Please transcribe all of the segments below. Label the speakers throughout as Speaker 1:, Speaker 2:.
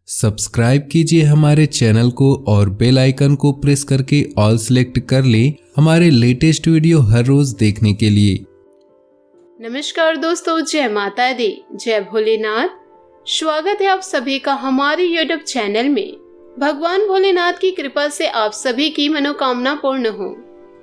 Speaker 1: Subscribe कीजिए हमारे channel को और बेल आइकन को प्रेस करके ऑल सेलेक्ट कर लें हमारे लेटेस्ट वीडियो हर रोज देखने के लिए।
Speaker 2: नमस्कार दोस्तों, जय माता दी, जय भोलेनाथ। स्वागत है आप सभी का हमारे यूट्यूब चैनल में। भगवान भोलेनाथ की कृपा से आप सभी की मनोकामना पूर्ण हो।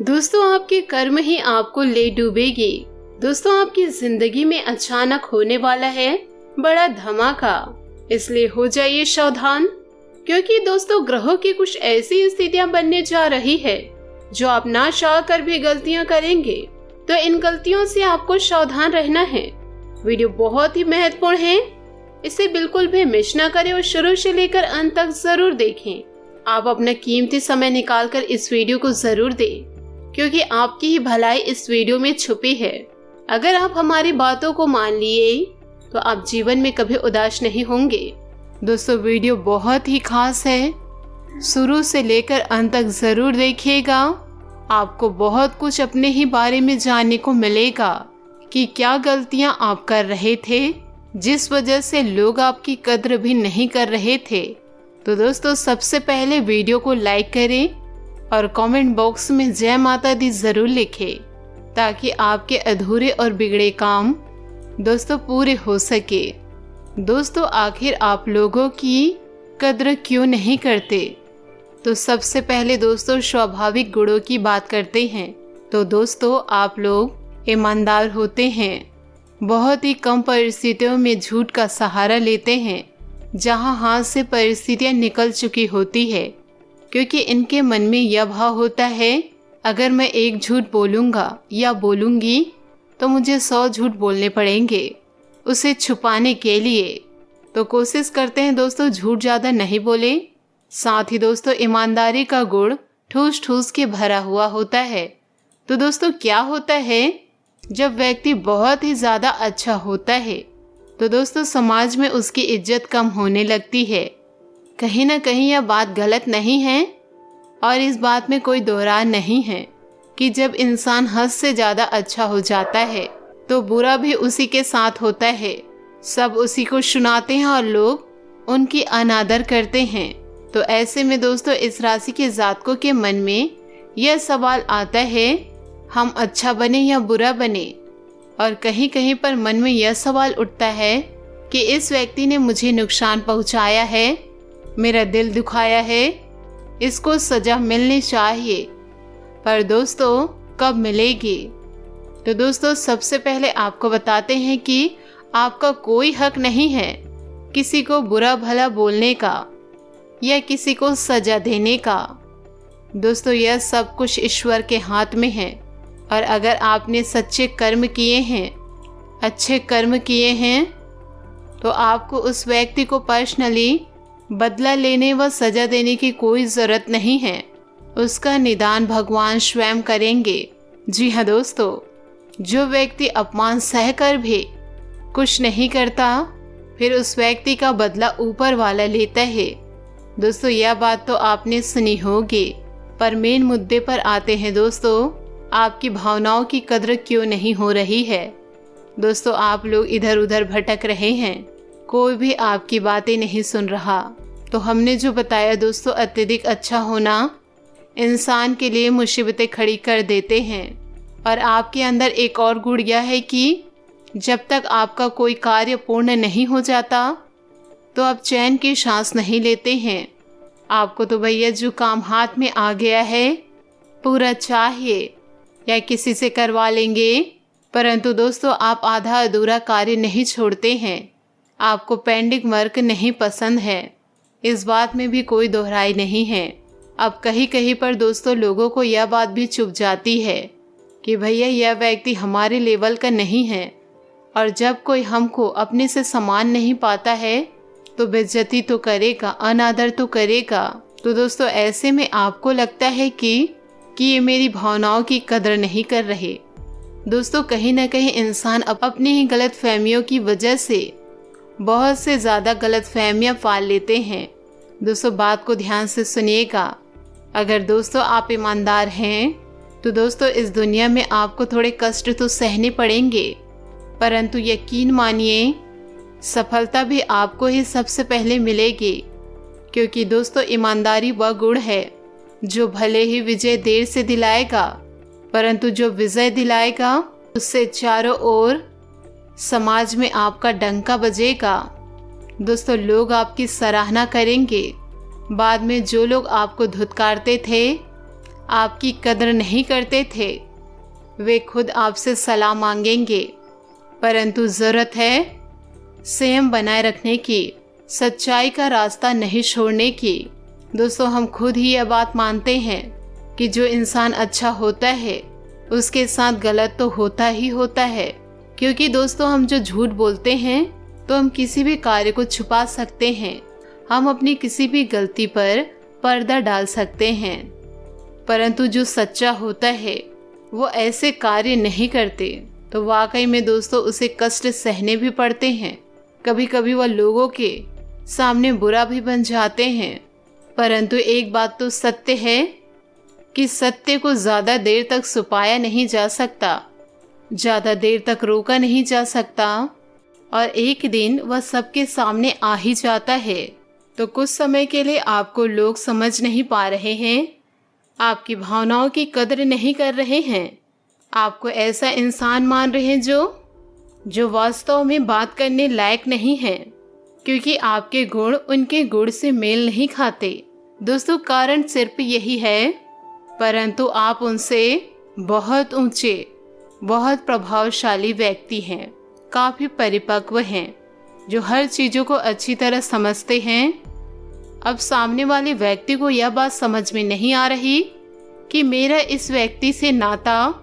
Speaker 2: दोस्तों, आपके कर्म ही आपको ले डूबेगी। दोस्तों, आपकी जिंदगी में अचानक होने वाला है बड़ा धमाका, इसलिए हो जाइए सावधान, क्योंकि दोस्तों ग्रहों की कुछ ऐसी स्थितियां बनने जा रही है जो आप ना चाह कर भी गलतियां करेंगे। तो इन गलतियों से आपको सावधान रहना है। वीडियो बहुत ही महत्वपूर्ण है, इसे बिल्कुल भी मिस ना करें और शुरू से लेकर अंत तक जरूर देखें। आप अपना कीमती समय निकाल कर इस वीडियो को जरूर दें, क्योंकि आपकी ही भलाई इस वीडियो में छुपी है। अगर आप हमारी बातों को मान लिए तो आप जीवन में कभी उदास नहीं होंगे। दोस्तों, वीडियो बहुत ही खास है, शुरू से लेकर अंत तक जरूर देखिएगा। आपको बहुत कुछ अपने ही बारे में जानने को मिलेगा कि क्या गलतियां आप कर रहे थे जिस वजह से लोग आपकी कद्र भी नहीं कर रहे थे। तो दोस्तों, सबसे पहले वीडियो को लाइक करें और कमेंट बॉक्स में जय माता दी जरूर लिखें, ताकि आपके अधूरे और बिगड़े काम दोस्तों पूरे हो सके। दोस्तों, आखिर आप लोगों की कद्र क्यों नहीं करते? तो सबसे पहले दोस्तों स्वाभाविक गुणों की बात करते हैं। तो दोस्तों, आप लोग ईमानदार होते हैं, बहुत ही कम परिस्थितियों में झूठ का सहारा लेते हैं जहां हाथ से परिस्थितियां निकल चुकी होती है, क्योंकि इनके मन में यह भाव होता है अगर मैं एक झूठ बोलूँगा या बोलूँगी तो मुझे 100 झूठ बोलने पड़ेंगे उसे छुपाने के लिए। तो कोशिश करते हैं दोस्तों झूठ ज़्यादा नहीं बोले। साथ ही दोस्तों ईमानदारी का गुण ठूस ठूस के भरा हुआ होता है। तो दोस्तों क्या होता है, जब व्यक्ति बहुत ही ज़्यादा अच्छा होता है तो दोस्तों समाज में उसकी इज्जत कम होने लगती है। कहीं ना कहीं यह बात गलत नहीं है और इस बात में कोई दोहरान नहीं है कि जब इंसान हद से ज़्यादा अच्छा हो जाता है तो बुरा भी उसी के साथ होता है। सब उसी को सुनाते हैं और लोग उनकी अनादर करते हैं। तो ऐसे में दोस्तों इस राशि के जातकों के मन में यह सवाल आता है, हम अच्छा बने या बुरा बने। और कहीं कहीं पर मन में यह सवाल उठता है कि इस व्यक्ति ने मुझे नुकसान पहुंचाया है, मेरा दिल दुखाया है, इसको सजा मिलनी चाहिए, पर दोस्तों कब मिलेगी? तो दोस्तों सबसे पहले आपको बताते हैं कि आपका कोई हक नहीं है किसी को बुरा भला बोलने का या किसी को सजा देने का। दोस्तों यह सब कुछ ईश्वर के हाथ में है, और अगर आपने सच्चे कर्म किए हैं, अच्छे कर्म किए हैं, तो आपको उस व्यक्ति को पर्सनली बदला लेने व सजा देने की कोई ज़रूरत नहीं है। उसका निदान भगवान स्वयं करेंगे। जी हाँ दोस्तों, जो व्यक्ति अपमान सहकर भी कुछ नहीं करता, फिर उस व्यक्ति का बदला ऊपर वाला लेता है। दोस्तों यह बात तो आपने सुनी होगी, पर मेन मुद्दे पर आते हैं दोस्तों, आपकी भावनाओं की कद्र क्यों नहीं हो रही है। दोस्तों आप लोग इधर उधर भटक रहे हैं, कोई भी आपकी बातें नहीं सुन रहा। तो हमने जो बताया दोस्तों, अत्यधिक अच्छा होना इंसान के लिए मुसीबतें खड़ी कर देते हैं। और आपके अंदर एक और गुण यह है कि जब तक आपका कोई कार्य पूर्ण नहीं हो जाता तो आप चैन की सांस नहीं लेते हैं। आपको तो भैया जो काम हाथ में आ गया है पूरा चाहिए, या किसी से करवा लेंगे, परंतु दोस्तों आप आधा अधूरा कार्य नहीं छोड़ते हैं। आपको पेंडिंग वर्क नहीं पसंद है, इस बात में भी कोई दोहराई नहीं है। अब कहीं कहीं पर दोस्तों लोगों को यह बात भी चुभ जाती है कि भैया यह व्यक्ति हमारे लेवल का नहीं है, और जब कोई हमको अपने से समान नहीं पाता है तो बेइज्जती तो करेगा, अनादर तो करेगा। तो दोस्तों ऐसे में आपको लगता है कि ये मेरी भावनाओं की कदर नहीं कर रहे। दोस्तों कहीं ना कहीं इंसान अपनी ही गलत फहमियों की वजह से बहुत से ज़्यादा गलत फहमियाँ पाल लेते हैं। दोस्तों बात को ध्यान से सुनिएगा। अगर दोस्तों आप ईमानदार हैं तो दोस्तों इस दुनिया में आपको थोड़े कष्ट तो सहने पड़ेंगे, परंतु यकीन मानिए सफलता भी आपको ही सबसे पहले मिलेगी। क्योंकि दोस्तों ईमानदारी वह गुण है जो भले ही विजय देर से दिलाएगा, परंतु जो विजय दिलाएगा उससे चारों ओर समाज में आपका डंका बजेगा। दोस्तों लोग आपकी सराहना करेंगे। बाद में जो लोग आपको धुतकारते थे, आपकी कदर नहीं करते थे, वे खुद आपसे सलाह मांगेंगे। परंतु ज़रूरत है संयम बनाए रखने की, सच्चाई का रास्ता नहीं छोड़ने की। दोस्तों हम खुद ही यह बात मानते हैं कि जो इंसान अच्छा होता है उसके साथ गलत तो होता ही होता है, क्योंकि दोस्तों हम जो झूठ बोलते हैं तो हम किसी भी कार्य को छुपा सकते हैं, हम अपनी किसी भी गलती पर पर्दा डाल सकते हैं। परंतु जो सच्चा होता है वो ऐसे कार्य नहीं करते, तो वाकई में दोस्तों उसे कष्ट सहने भी पड़ते हैं। कभी कभी वह लोगों के सामने बुरा भी बन जाते हैं। परंतु एक बात तो सत्य है कि सत्य को ज़्यादा देर तक छुपाया नहीं जा सकता, ज़्यादा देर तक रोका नहीं जा सकता, और एक दिन वह सबके सामने आ ही जाता है। तो कुछ समय के लिए आपको लोग समझ नहीं पा रहे हैं, आपकी भावनाओं की कदर नहीं कर रहे हैं, आपको ऐसा इंसान मान रहे हैं जो वास्तव में बात करने लायक नहीं है, क्योंकि आपके गुण उनके गुण से मेल नहीं खाते। दोस्तों कारण सिर्फ यही है, परंतु आप उनसे बहुत ऊंचे, बहुत प्रभावशाली व्यक्ति हैं, काफ़ी परिपक्व हैं, जो हर चीज़ों को अच्छी तरह समझते हैं। अब सामने वाले व्यक्ति को यह बात समझ में नहीं आ रही कि मेरा इस व्यक्ति से नाता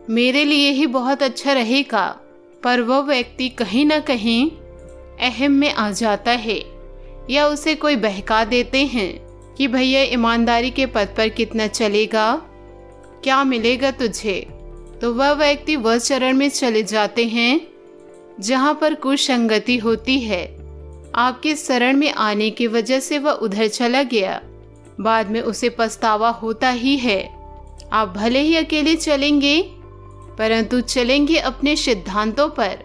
Speaker 2: मेरे लिए ही बहुत अच्छा रहेगा, पर वह व्यक्ति कहीं ना कहीं अहम में आ जाता है, या उसे कोई बहका देते हैं कि भैया ईमानदारी के पथ पर कितना चलेगा, क्या मिलेगा तुझे। तो वह व्यक्ति वह चरण में चले जाते हैं जहाँ पर कुसंगति होती है। आपके शरण में आने की वजह से वह उधर चला गया, बाद में उसे पछतावा होता ही है। आप भले ही अकेले चलेंगे, परंतु चलेंगे अपने सिद्धांतों पर।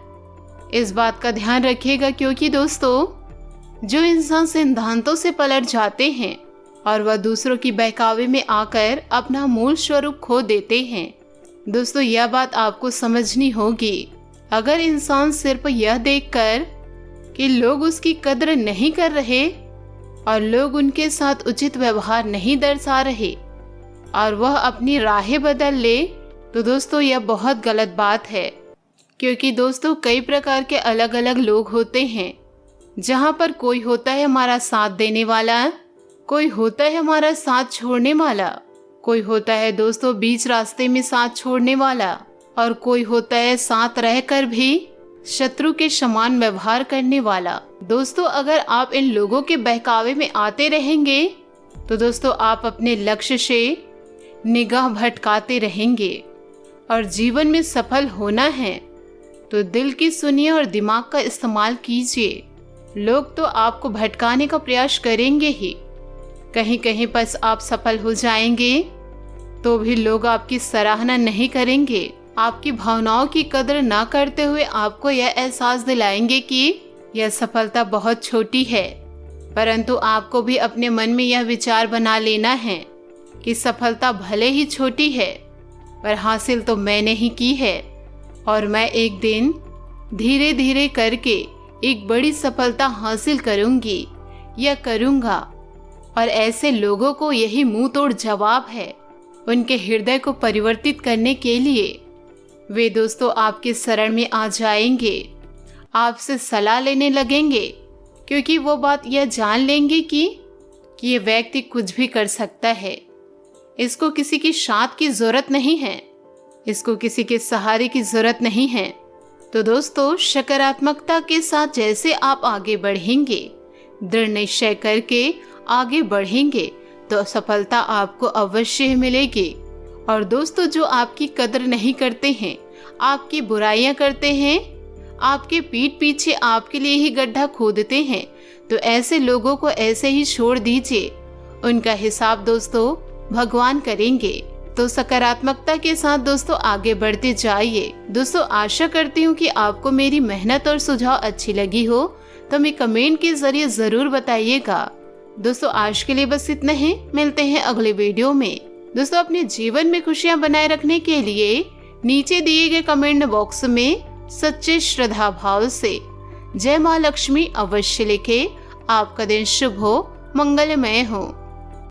Speaker 2: इस बात का ध्यान रखिएगा, क्योंकि दोस्तों जो इंसान सिद्धांतों से पलट जाते हैं और वह दूसरों की बहकावे में आकर अपना मूल स्वरूप खो देते हैं। दोस्तों यह बात आपको समझनी होगी। अगर इंसान सिर्फ यह देखकर कि लोग उसकी कद्र नहीं कर रहे और लोग उनके साथ उचित व्यवहार नहीं दर्शा रहे और वह अपनी राहें बदल ले, तो दोस्तों यह बहुत गलत बात है। क्योंकि दोस्तों कई प्रकार के अलग अलग लोग होते हैं, जहाँ पर कोई होता है हमारा साथ देने वाला, कोई होता है हमारा साथ छोड़ने वाला, कोई होता है दोस्तों बीच रास्ते में साथ छोड़ने वाला, और कोई होता है साथ रहकर भी शत्रु के समान व्यवहार करने वाला। दोस्तों अगर आप इन लोगों के बहकावे में आते रहेंगे तो दोस्तों आप अपने लक्ष्य से निगाह भटकाते रहेंगे। और जीवन में सफल होना है तो दिल की सुनिए और दिमाग का इस्तेमाल कीजिए। लोग तो आपको भटकाने का प्रयास करेंगे ही, कहीं कहीं पर आप सफल हो जाएंगे तो भी लोग आपकी सराहना नहीं करेंगे, आपकी भावनाओं की कदर ना करते हुए आपको यह एहसास दिलाएंगे कि यह सफलता बहुत छोटी है। परंतु आपको भी अपने मन में यह विचार बना लेना है कि सफलता भले ही छोटी है, पर हासिल तो मैंने ही की है, और मैं एक दिन धीरे धीरे करके एक बड़ी सफलता हासिल करूंगी या करूंगा। और ऐसे लोगों को यही मुंह तोड़ जवाब है उनके हृदय को परिवर्तित करने के लिए। वे दोस्तों आपके शरण में आ जाएंगे, आपसे सलाह लेने लगेंगे, क्योंकि वो बात यह जान लेंगे कि ये व्यक्ति कुछ भी कर सकता है, इसको किसी की साथ की जरूरत नहीं है, इसको किसी के सहारे की जरूरत नहीं है। तो दोस्तों सकारात्मकता के साथ जैसे आप आगे बढ़ेंगे, दृढ़ निश्चय करके आगे बढ़ेंगे, तो सफलता आपको अवश्य मिलेगी। और दोस्तों जो आपकी कदर नहीं करते हैं, आपकी बुराइयां करते हैं, आपके पीठ पीछे आपके लिए ही गड्ढा खोदते हैं, तो ऐसे लोगों को ऐसे ही छोड़ दीजिए। उनका हिसाब दोस्तों भगवान करेंगे। तो सकारात्मकता के साथ दोस्तों आगे बढ़ते जाइए। दोस्तों आशा करती हूँ कि आपको मेरी मेहनत और सुझाव अच्छी लगी हो, तो हमें कमेंट के जरिए ज़रूर बताइएगा। दोस्तों आज के लिए बस इतना ही, मिलते हैं अगले वीडियो में। दोस्तों अपने जीवन में खुशियां बनाए रखने के लिए नीचे दिए गए कमेंट बॉक्स में सच्चे श्रद्धा भाव से जय माँ लक्ष्मी अवश्य लिखे। आपका दिन शुभ हो, मंगलमय हो।